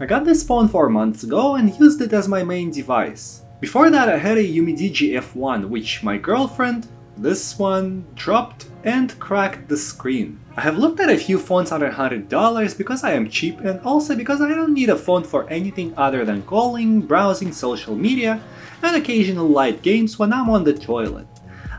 I got this phone 4 months ago and used it as my main device. Before that I had a Umidigi F1 which my girlfriend, this one, dropped and cracked the screen. I have looked at a few phones under $100 because I am cheap and also because I don't need a phone for anything other than calling, browsing social media, and occasional light games when I'm on the toilet.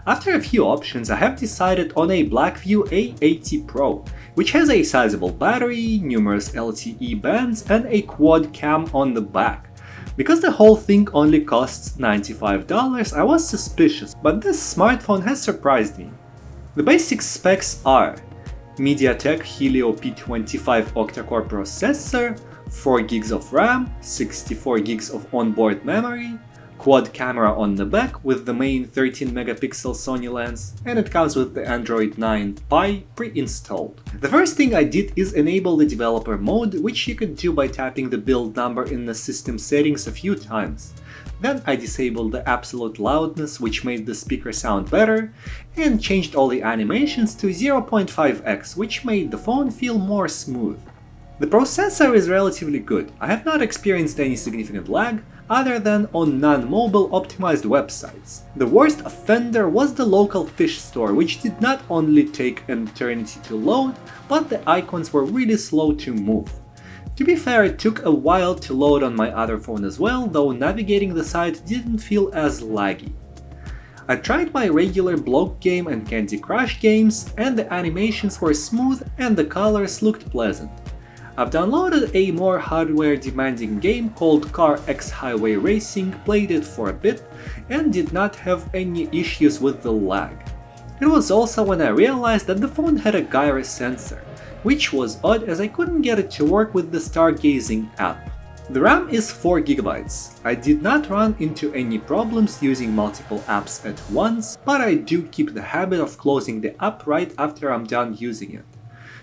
After a few options, I have decided on a Blackview A80 Pro, which has a sizable battery, numerous LTE bands, and a quad cam on the back. Because the whole thing only costs $95, I was suspicious, but this smartphone has surprised me. The basic specs are MediaTek Helio P25 octa-core processor, 4GB of RAM, 64GB of onboard memory, quad camera on the back with the main 13MP Sony lens, and it comes with the Android 9 Pie pre-installed. The first thing I did is enable the developer mode, which you could do by tapping the build number in the system settings a few times. Then I disabled the absolute loudness, which made the speaker sound better, and changed all the animations to 0.5x, which made the phone feel more smooth. The processor is relatively good. I have not experienced any significant lag, other than on non-mobile optimized websites. The worst offender was the local fish store, which did not only take an eternity to load, but the icons were really slow to move. To be fair, it took a while to load on my other phone as well, though navigating the site didn't feel as laggy. I tried my regular Block game and Candy Crush games, and the animations were smooth and the colors looked pleasant. I've downloaded a more hardware-demanding game called Car X Highway Racing, played it for a bit, and did not have any issues with the lag. It was also when I realized that the phone had a gyro sensor, which was odd as I couldn't get it to work with the Stargazing app. The RAM is 4GB. I did not run into any problems using multiple apps at once, but I do keep the habit of closing the app right after I'm done using it.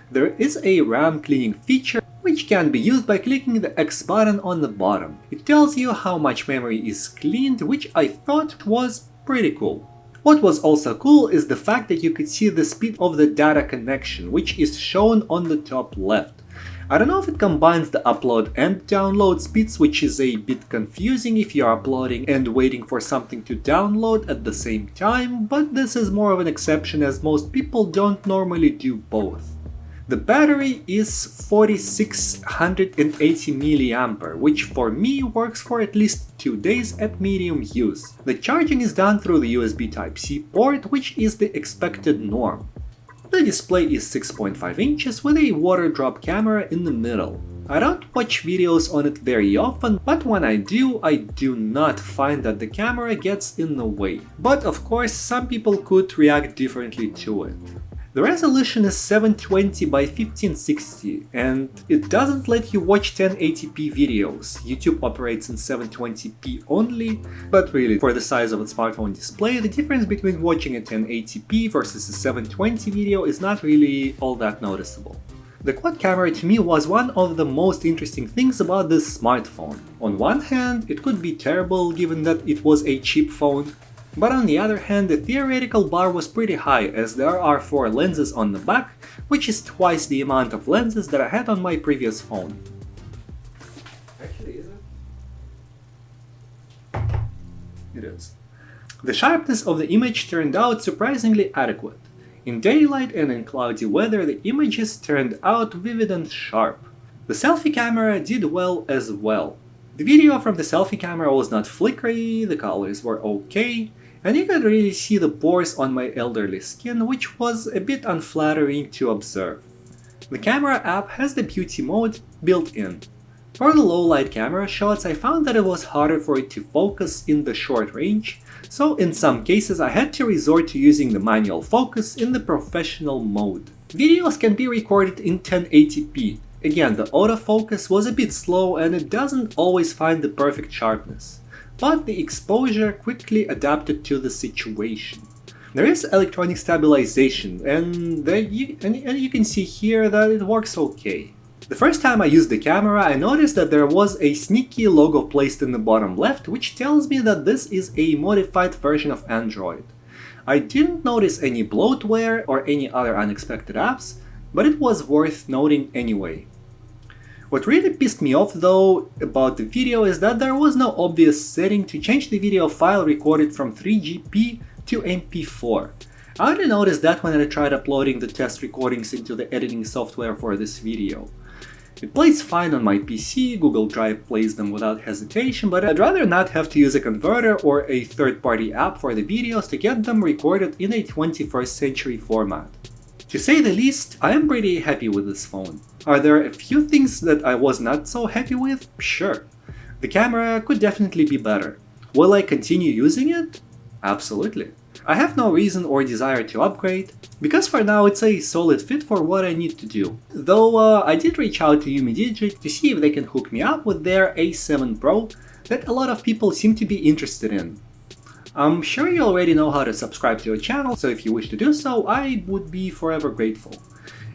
There is a RAM cleaning feature which can be used by clicking the X button on the bottom. It tells you how much memory is cleaned, which I thought was pretty cool. What was also cool is the fact that you could see the speed of the data connection, which is shown on the top left. I don't know if it combines the upload and download speeds, which is a bit confusing if you're uploading and waiting for something to download at the same time, but this is more of an exception as most people don't normally do both. The battery is 4680 mAh, which for me works for at least 2 days at medium use. The charging is done through the USB Type-C port, which is the expected norm. The display is 6.5 inches with a water drop camera in the middle. I don't watch videos on it very often, but when I do not find that the camera gets in the way. But of course, some people could react differently to it. The resolution is 720 by 1560 and it doesn't let you watch 1080p videos. YouTube operates in 720p only, but really for the size of a smartphone display, the difference between watching a 1080p versus a 720 video is not really all that noticeable. The quad camera to me was one of the most interesting things about this smartphone. On one hand, it could be terrible given that it was a cheap phone. But on the other hand, the theoretical bar was pretty high as there are 4 lenses on the back, which is twice the amount of lenses that I had on my previous phone. Actually, is it? It is. The sharpness of the image turned out surprisingly adequate. In daylight and in cloudy weather, the images turned out vivid and sharp. The selfie camera did well as well. The video from the selfie camera was not flickery, the colors were okay, and you could really see the pores on my elderly skin, which was a bit unflattering to observe. The camera app has the beauty mode built in. For the low light camera shots, I found that it was harder for it to focus in the short range, so in some cases I had to resort to using the manual focus in the professional mode. Videos can be recorded in 1080p. Again, the autofocus was a bit slow and it doesn't always find the perfect sharpness, but the exposure quickly adapted to the situation. There is electronic stabilization and you can see here that it works okay. The first time I used the camera, I noticed that there was a sneaky logo placed in the bottom left, which tells me that this is a modified version of Android. I didn't notice any bloatware or any other unexpected apps, but it was worth noting anyway. What really pissed me off though about the video is that there was no obvious setting to change the video file recorded from 3GP to MP4. I only noticed that when I tried uploading the test recordings into the editing software for this video. It plays fine on my PC, Google Drive plays them without hesitation, but I'd rather not have to use a converter or a third-party app for the videos to get them recorded in a 21st century format. To say the least, I am pretty happy with this phone. Are there a few things that I was not so happy with? Sure. The camera could definitely be better. Will I continue using it? Absolutely. I have no reason or desire to upgrade, because for now it's a solid fit for what I need to do. Though I did reach out to UmiDigit to see if they can hook me up with their A7 Pro that a lot of people seem to be interested in. I'm sure you already know how to subscribe to the channel, so if you wish to do so, I would be forever grateful.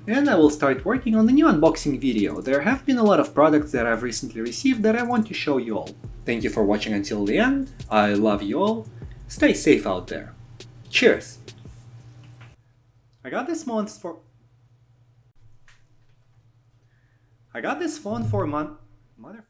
And I will start working on the new unboxing video. There have been a lot of products that I've recently received that I want to show you all. Thank you for watching until the end, I love you all, stay safe out there. Cheers! I got this phone for a month. Mother.